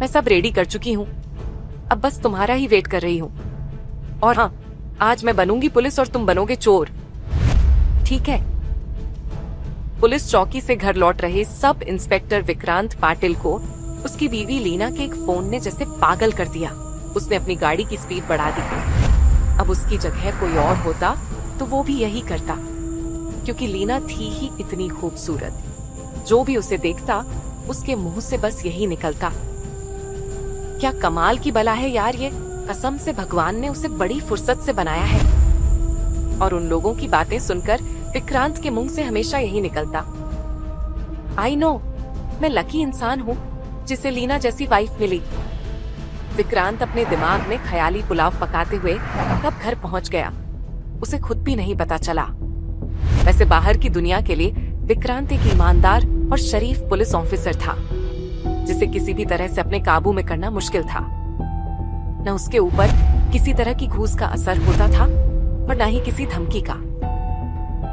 मैं सब रेडी कर चुकी हूँ, अब बस तुम्हारा ही वेट कर रही हूँ। और हाँ, आज मैं बनूंगी पुलिस और तुम बनोगे चोर, ठीक है? पुलिस चौकी से घर लौट रहे सब इंस्पेक्टर विक्रांत पाटिल को उसकी बीवी लीना के एक फोन ने जैसे पागल कर दिया। उसने अपनी गाड़ी की स्पीड बढ़ा दी। अब उसकी जगह कोई और होता तो वो भी यही करता, क्योंकि लीना थी ही इतनी खूबसूरत। जो भी उसे देखता उसके मुंह से बस यही निकलता, क्या कमाल की बला है यार ये, कसम से भगवान ने उसे बड़ी फुर्सत से बनाया है। और उन लोगों की बातें सुनकर विक्रांत के मुंह से हमेशा यही निकलता, आई नो, मैं लकी इंसान हूँ जिसे लीना जैसी वाइफ मिली। विक्रांत अपने दिमाग में ख्याली पुलाव पकाते हुए कब घर पहुंच गया उसे खुद भी नहीं पता चला। वैसे बाहर की दुनिया के लिए विक्रांत एक ईमानदार और शरीफ पुलिस ऑफिसर था, जिसे किसी भी तरह से अपने काबू में करना मुश्किल था। न उसके ऊपर किसी तरह की घूस का असर होता था और न ही किसी धमकी का।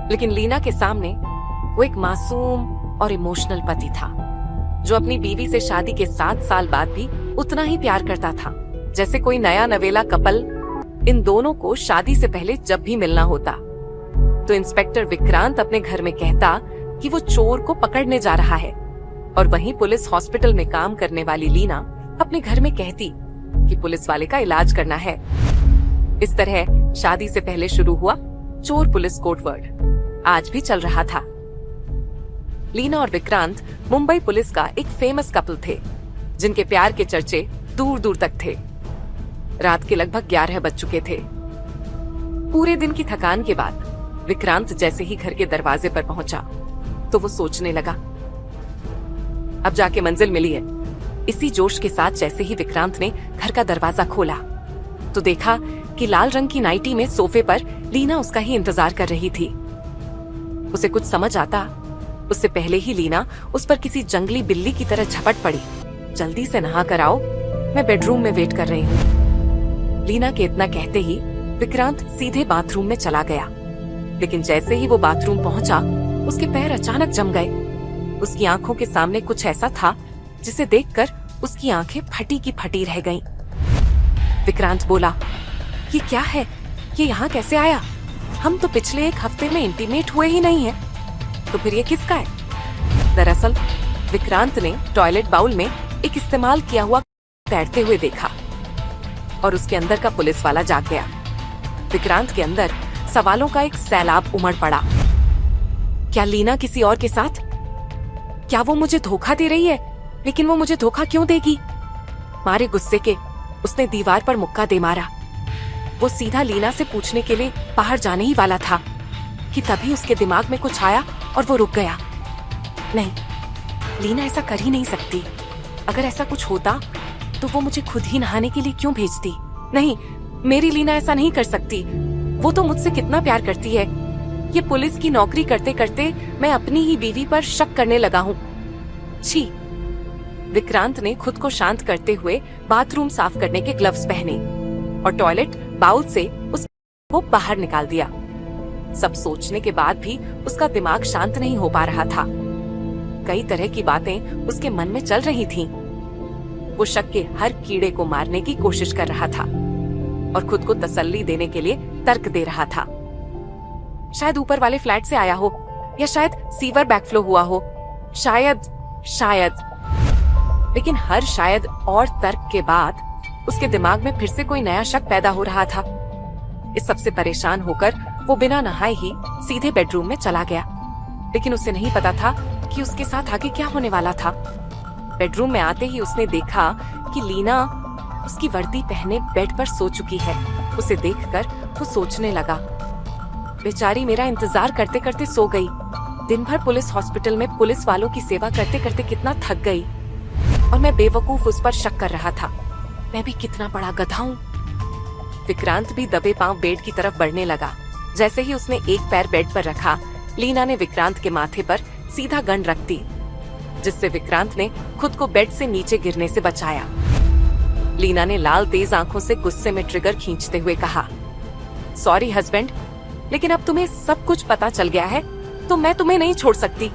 लेकिन लीना के सामने वो एक मासूम और इमोशनल पति था, जो अपनी बीवी से शादी के 7 साल बाद भी उतना ही प्यार करता था जैसे कोई नया नवेला कपल। इन दोनों को शादी से पहले जब भी मिलना होता तो इंस्पेक्टर विक्रांत अपने घर में कहता कि वो चोर को पकड़ने जा रहा है, और वहीं पुलिस हॉस्पिटल में काम करने वाली लीना अपने घर में कहती कि पुलिस वाले का इलाज करना है। इस तरह शादी से पहले शुरू हुआ चोर पुलिस कोड वर्ड आज भी चल रहा था। लीना और विक्रांत मुंबई पुलिस का एक फेमस कपल थे, जिनके प्यार के चर्चे दूर दूर तक थे। रात के लगभग 11 बज चुके थे। पूरे दिन की थकान के बाद विक्रांत जैसे ही घर के दरवाजे पर पहुंचा तो वो सोचने लगा, अब जाके मंजिल मिली है। इसी जोश के साथ जैसे ही विक्रांत ने घर का दरवाजा खोला तो देखा कि लाल रंग की नाइटी में सोफे पर लीना उसका ही इंतजार कर रही थी। उसे कुछ समझ आता उससे पहले ही लीना उस पर किसी जंगली बिल्ली की तरह झपट पड़ी। जल्दी से नहा कर आओ, मैं बेडरूम में वेट कर रही हूँ। लीना के इतना कहते ही विक्रांत सीधे बाथरूम में चला गया, लेकिन जैसे ही वो बाथरूम पहुंचा उसके पैर अचानक जम गए। उसकी आंखों के सामने कुछ ऐसा था जिसे देखकर उसकी आंखें फटी की फटी रह गईं। विक्रांत बोला, ये क्या है? ये यहाँ कैसे आया? हम तो पिछले 1 हफ्ते में इंटीमेट हुए ही नहीं हैं। तो फिर ये किसका है? दरअसल विक्रांत ने टॉयलेट बाउल में एक इस्तेमाल किया हुआ तैरते हुए देखा और उसके अंदर का पुलिस वाला जाग गया। विक्रांत के अंदर सवालों का एक सैलाब उमड़ पड़ा। क्या लीना किसी और के साथ? क्या वो मुझे धोखा दे रही है? लेकिन वो मुझे धोखा क्यों देगी? मारे गुस्से के उसने दीवार पर मुक्का दे मारा। वो सीधा लीना से पूछने के लिए बाहर जाने ही वाला था कि तभी उसके दिमाग में कुछ आया और वो रुक गया। नहीं, लीना ऐसा कर ही नहीं सकती। अगर ऐसा कुछ होता तो वो मुझे खुद ही नहाने के लिए क्यों भेजती? नहीं, मेरी लीना ऐसा नहीं कर सकती। वो तो मुझसे कितना प्यार करती है। ये पुलिस की नौकरी करते करते मैं अपनी ही बीवी पर शक करने लगा हूँ। छी। विक्रांत ने खुद को शांत करते हुए बाथरूम साफ करने के ग्लव्स पहने और टॉयलेट बाउल से उसको बाहर निकाल दिया। सब सोचने के बाद भी उसका दिमाग शांत नहीं हो पा रहा था। कई तरह की बातें उसके मन में चल रही थीं। वो शक के हर कीड़े को मारने की कोशिश कर रहा था और खुद को तसल्ली देने के लिए तर्क दे रहा था। शायद ऊपर वाले फ्लैट से आया हो, या शायद सीवर बैकफ्लो हुआ हो, शायद। लेकिन हर शायद और तर्क के बाद उसके दिमाग में फिर से कोई नया शक पैदा हो रहा था। इस सबसे परेशान होकर वो बिना नहाए ही सीधे बेडरूम में चला गया, लेकिन उसे नहीं पता था कि उसके साथ आगे क्या होने वाला था। बेडरूम में आते ही उसने देखा कि लीना उसकी वर्दी पहने बेड पर सो चुकी है। उसे देखकर वो सोचने लगा, बेचारी मेरा इंतजार करते करते सो गई। दिन भर पुलिस हॉस्पिटल में पुलिस वालों की सेवा करते करते कितना थक गई और मैं बेवकूफ उस पर शक कर रहा था। मैं भी कितना बड़ा गधा हूँ। विक्रांत भी दबे पांव बेड की तरफ बढ़ने लगा। जैसे ही उसने एक पैर बेड पर रखा, लीना ने विक्रांत के माथे पर सीधा गन रख दी, जिससे विक्रांत ने खुद को बेड से नीचे गिरने से बचाया। लीना ने लाल तेज आंखों से गुस्से में ट्रिगर खींचते हुए कहा, सॉरी हस्बैंड, लेकिन अब तुम्हें सब कुछ पता चल गया है तो मैं तुम्हें नहीं छोड़ सकती।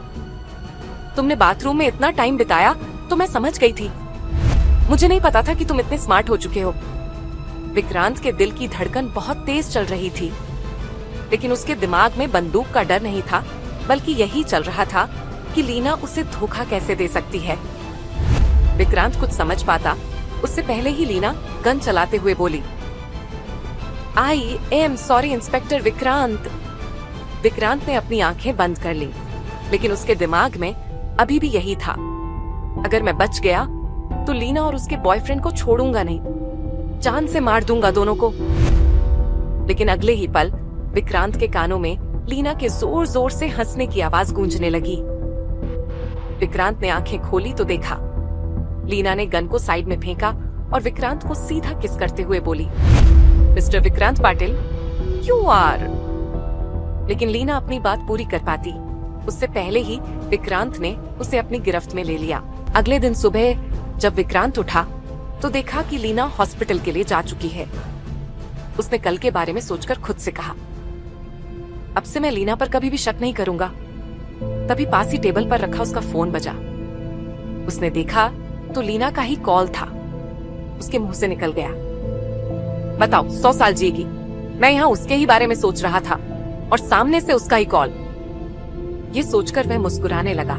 तुमने बाथरूम में इतना टाइम बिताया तो मैं समझ गई थी। मुझे नहीं पता था कि तुम इतने स्मार्ट हो चुके हो। विक्रांत के दिल की धड़कन बहुत तेज चल रही थी, लेकिन उसके दिमाग में बंदूक का डर नहीं था, बल्कि यही चल रहा था कि लीना उसे धोखा कैसे दे सकती है। विक्रांत कुछ समझ पाता उससे पहले ही लीना गन चलाते हुए बोली, I am sorry inspector Vikrant. Vikrant ने अपनी आंखें बंद कर ली, लेकिन उसके दिमाग में अभी भी यही था, अगर मैं बच गया तो लीना और उसके बॉयफ्रेंड को छोड़ूंगा नहीं, जान से मार दूंगा दोनों को। लेकिन अगले ही पल विक्रांत के कानों में लीना के जोर जोर से हंसने की आवाज गूंजने लगी। विक्रांत ने आंखें खोली तो देखा लीना ने गन को साइड में फेंका और विक्रांत को सीधा किस करते हुए बोली, mister Vikrant Patil, you are. लेकिन लीना अपनी बात पूरी कर पाती उससे पहले ही विक्रांत ने उसे अपनी गिरफ्त में ले लिया। अगले दिन सुबह जब विक्रांत उठा तो देखा कि लीना हॉस्पिटल के लिए जा चुकी है। उसने कल के बारे में सोचकर खुद से कहा, अब से मैं लीना पर कभी भी शक नहीं करूंगा। तभी पास ही टेबल पर रखा उसका फोन बजा। उसने देखा तो लीना का ही कॉल था। उसके मुंह से निकल गया, बताओ 100 साल जिएगी। मैं यहाँ उसके ही बारे में सोच रहा था और सामने से उसका ही कॉल। ये सोचकर वह मुस्कुराने लगा।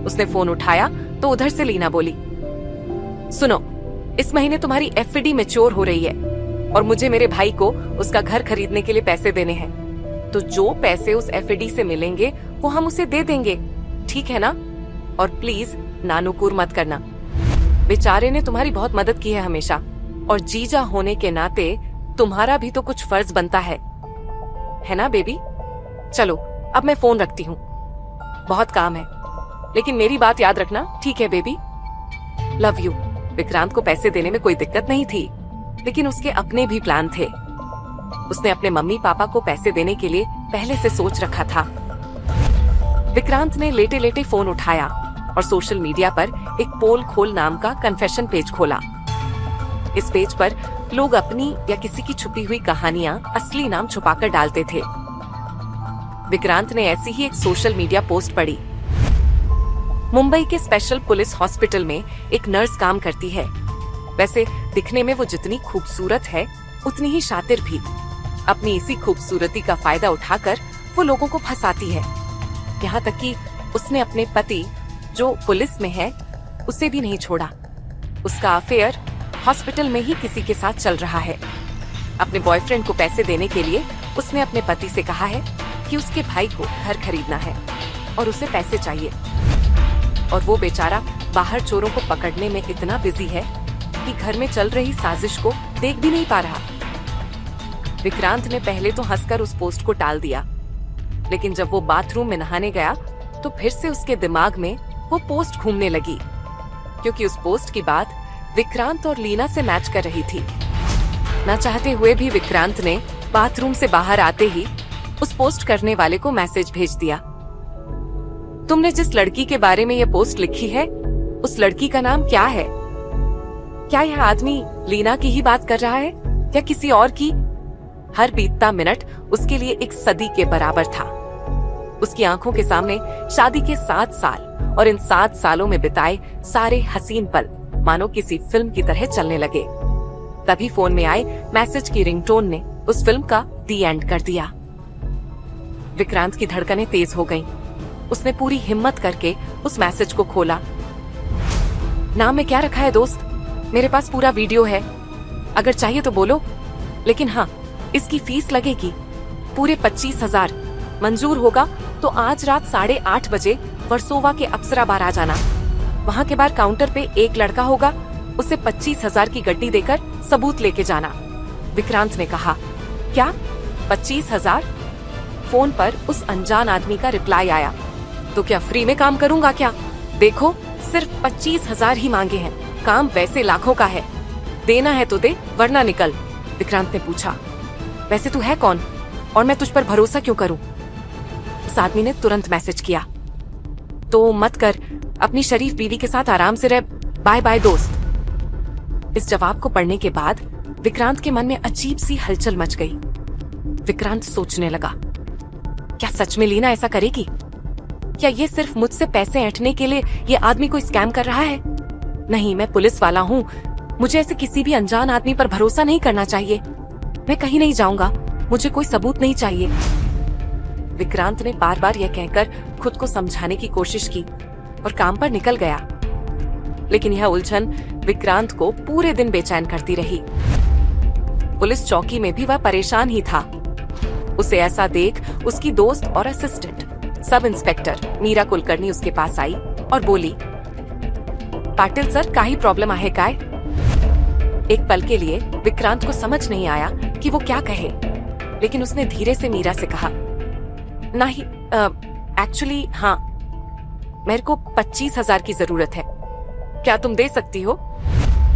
उसने फोन उठाया तो उधर से लीना बोली, सुनो, इस महीने तुम्हारी एफडी मैच्योर हो रही है और मुझे मेरे भाई को उसका घर खरीदने के लिए पैसे देने हैं। तो जो पैसे उस एफडी से मिलेंगे वो हम उसे दे देंगे, ठीक है ना? और प्लीज नानुकुर मत करना। बेचारे ने तुम्हारी बहुत मदद की है हमेशा, और जीजा होने के नाते तुम्हारा भी तो कुछ फर्ज बनता है ना बेबी? चलो अब मैं फोन रखती हूँ, बहुत काम है, लेकिन मेरी बात याद रखना, ठीक है बेबी? Love you. विक्रांत को पैसे देने में कोई दिक्कत नहीं थी, लेकिन उसके अपने भी प्लान थे। उसने अपने मम्मी पापा को पैसे देने के लिए पहले से सोच रखा था। विक्रांत ने लेटे लेटे फोन उठाया और सोशल मीडिया पर एक पोल खोल नाम का कन्फेशन पेज खोला। इस पेज पर लोग अपनी या किसी की छुपी हुई कहानियां असली नाम छुपाकर डालते थे। विक्रांत ने ऐसी ही एक सोशल मीडिया पोस्ट पढ़ी। मुंबई के स्पेशल पुलिस हॉस्पिटल में एक नर्स काम करती है। वैसे दिखने में वो जितनी खूबसूरत है उतनी ही शातिर भी। अपनी इसी खूबसूरती का फायदा उठाकर वो लोगों को फंसाती है। यहाँ तक कि उसने अपने पति जो पुलिस में है उसे भी नहीं छोड़ा। उसका अफेयर हॉस्पिटल में ही किसी के साथ चल रहा है। अपने बॉयफ्रेंड को पैसे देने के लिए उसने अपने पति से कहा है कि उसके भाई को घर खरीदना है और उसे पैसे चाहिए, और वो बेचारा बाहर चोरों को पकड़ने में इतना बिजी है कि घर में चल रही साजिश को देख भी नहीं पा रहा। विक्रांत ने पहले तो हंसकर उस पोस्ट को टाल दिया, लेकिन जब वो बाथरूम में नहाने गया तो फिर से उसके दिमाग में वो पोस्ट घूमने लगी, क्योंकि उस पोस्ट की बात विक्रांत और लीना से मैच कर रही थी। ना चाहते हुए भी विक्रांत ने बाथरूम से बाहर आते ही उस पोस्ट करने वाले को मैसेज भेज दिया, तुमने जिस लड़की के बारे में ये पोस्ट लिखी है उस लड़की का नाम क्या है? क्या यह आदमी लीना की ही बात कर रहा है या किसी और की? हर बीतता मिनट उसके लिए एक सदी के बराबर था। उसकी आंखों के सामने शादी के 7 साल और इन 7 सालों में बिताए सारे हसीन पल मानो किसी फिल्म की तरह चलने लगे। तभी फोन में आए मैसेज की रिंगटोन ने उस फिल्म का दी एंड कर दिया। विक्रांत की धड़कनें तेज हो गईं। उसने पूरी हिम्मत करके उस मैसेज को खोला। नाम में क्या रखा है दोस्त? मेरे पास पूरा वीडियो है, अगर चाहिए तो बोलो, लेकिन हाँ, इसकी फीस लगेगी पूरे 25,000। मंजूर होगा तो आज रात 8:30 बजे वर्सोवा के अप्सरा बार आ जाना। वहाँ के बार काउंटर पे एक लड़का होगा, उसे 25,000 की गड्डी देकर सबूत लेके जाना। विक्रांत ने कहा, क्या 25,000? फोन पर उस अनजान आदमी का रिप्लाई आया, तो क्या फ्री में काम करूंगा क्या? देखो सिर्फ 25,000 ही मांगे हैं, काम वैसे लाखों का है, देना है तो दे वरना निकल। विक्रांत ने पूछा, वैसे तू है कौन और मैं तुझ पर भरोसा क्यों करूं? उस आदमी ने तुरंत मैसेज किया, तो मत कर, अपनी शरीफ बीवी के साथ आराम से रह, बाय बाय दोस्त। इस जवाब को पढ़ने के बाद विक्रांत के मन में अजीब सी हलचल मच गई। विक्रांत सोचने लगा, क्या सच में लीना ऐसा करेगी? क्या ये सिर्फ मुझसे पैसे ऐंठने के लिए ये आदमी को स्कैम कर रहा है? नहीं, मैं पुलिस वाला हूँ, मुझे ऐसे किसी भी अनजान आदमी पर भरोसा नहीं करना चाहिए। मैं कहीं नहीं जाऊंगा, मुझे कोई सबूत नहीं चाहिए। विक्रांत ने बार बार यह कहकर खुद को समझाने की कोशिश की और काम पर निकल गया। लेकिन यह उलझन विक्रांत को पूरे दिन बेचैन करती रही। पुलिस चौकी में भी वह परेशान ही था। उसे ऐसा देख उसकी दोस्त और assistant sub inspector Meera Kulkarni उसके पास आई और बोली, पाटिल सर, काही प्रॉब्लम आहे काय? एक पल के लिए विक्रांत को समझ नहीं आया कि वो क्या कहे, लेकिन उसने धीरे से मीरा से कहा, नहीं, एक्चुअली हाँ, मेरे को 25,000 की जरूरत है। क्या तुम दे सकती हो?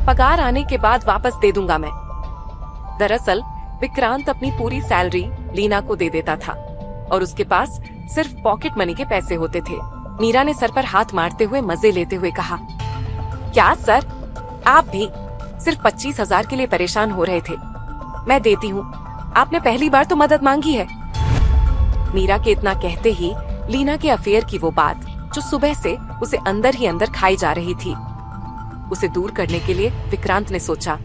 पगार आने के बाद वापस दे दूंगा मैं। दरअसल विक्रांत अपनी पूरी सैलरी लीना को दे देता था और उसके पास सिर्फ पॉकेट मनी के पैसे होते थे। मीरा ने सर पर हाथ मारते हुए मजे लेते हुए कहा, क्या सर, आप भी सिर्फ 25,000 के लिए परेशान हो रहे थे? मैं देती हूँ, आपने पहली बार तो मदद मांगी है। मीरा के इतना कहते ही लीना के अफेयर की वो बात जो सुबह से उसे अंदर ही अंदर खाई जा रही थी, उसे दूर करने के लिए विक्रांत ने सोचा,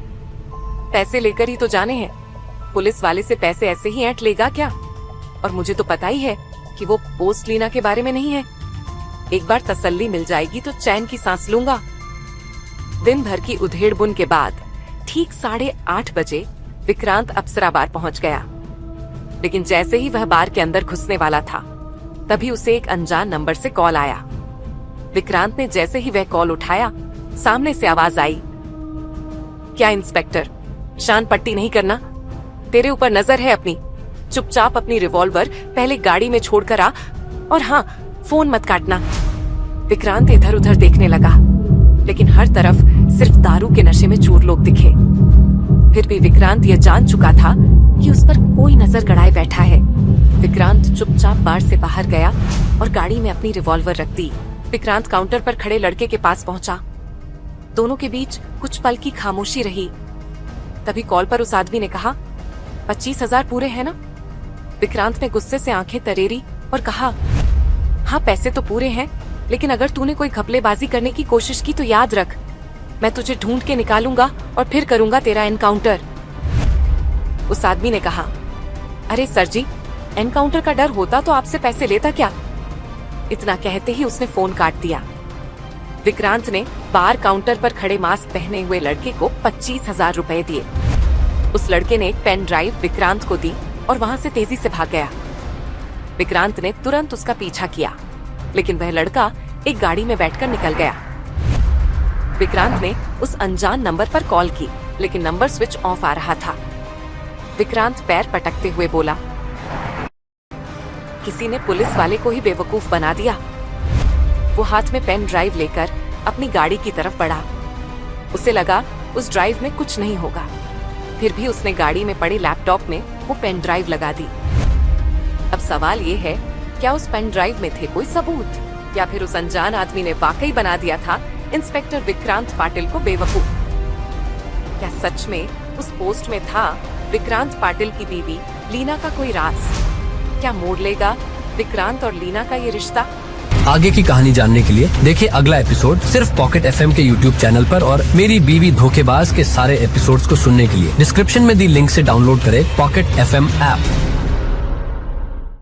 पैसे लेकर ही तो जाने हैं, पुलिस वाले से पैसे ऐसे ही ऐंठ लेगा क्या? और मुझे तो पता ही है कि वो पोस्ट लीना के बारे में नहीं है। एक बार तसल्ली मिल जाएगी तो चैन की सांस लूंगा। दिन भर की उधेड़ बुन के बाद ठीक 8:30 बजे विक्रांत अप्सरा बार पहुंच गया। लेकिन जैसे ही वह बार के अंदर घुसने वाला था, तभी उसे एक अनजान नंबर से कॉल आया। विक्रांत ने जैसे ही वह कॉल उठाया, सामने से आवाज आई, क्या इंस्पेक्टर, शान पट्टी नहीं करना, तेरे ऊपर नजर है अपनी। चुपचाप अपनी रिवॉल्वर पहले गाड़ी में छोड़कर आ, और हाँ, फोन मत काटना। विक्रांत इधर उधर देखने लगा, लेकिन हर तरफ सिर्फ दारू के नशे में चूर लोग दिखे। फिर भी विक्रांत यह जान चुका था कि उस पर कोई नजर गड़ाए बैठा है। विक्रांत चुपचाप बार से बाहर गया और गाड़ी में अपनी रिवॉल्वर रख दी। विक्रांत काउंटर पर खड़े लड़के के पास पहुंचा। दोनों के बीच कुछ पल की खामोशी रही। तभी कॉल पर उस आदमी ने कहा, 25,000 पूरे हैं ना? विक्रांत ने गुस्से से आंखें तरेरी और कहा, हाँ, पैसे तो पूरे हैं, लेकिन अगर तूने कोई घपलेबाजी करने की कोशिश की तो याद रख, मैं तुझे ढूंढ के निकालूंगा और फिर करूंगा तेरा एनकाउंटर। उस आदमी ने कहा, अरे सर जी, एनकाउंटर का डर होता तो आपसे पैसे लेता क्या? इतना कहते ही उसने फोन काट दिया। विक्रांत ने बार काउंटर पर खड़े मास्क पहने हुए लड़के को 25,000 रुपए दिए। उस लड़के ने एक पेन ड्राइव विक्रांत को दी और वहां से तेजी से भाग गया। विक्रांत ने तुरंत उसका पीछा किया, लेकिन वह लड़का एक गाड़ी में बैठकर निकल गया। विक्रांत ने उस अनजान नंबर पर कॉल की, लेकिन नंबर स्विच ऑफ आ रहा था। विक्रांत पैर पटकते हुए बोला, किसी ने पुलिस वाले को ही बेवकूफ बना दिया। वो हाथ में पेन ड्राइव लेकर अपनी गाड़ी की तरफ बढ़ा। उसे लगा उस ड्राइव में कुछ नहीं होगा, फिर भी उसने गाड़ी में पड़े लैपटॉप में वो पेन ड्राइव लगा दी। अब सवाल ये है, क्या उस पेन ड्राइव में थे कोई सबूत, या फिर उस अनजान आदमी ने वाकई बना दिया था इंस्पेक्टर विक्रांत पाटिल को बेवकूफ? क्या सच में उस पोस्ट में था विक्रांत पाटिल की बीवी लीना का कोई राज? क्या मोड़ लेगा विक्रांत और लीना का ये रिश्ता? आगे की कहानी जानने के लिए देखिए अगला एपिसोड सिर्फ पॉकेट FM के YouTube चैनल पर, और मेरी बीवी धोखेबाज के सारे एपिसोड्स को सुनने के लिए डिस्क्रिप्शन में दी लिंक से डाउनलोड करें पॉकेट FM ऐप।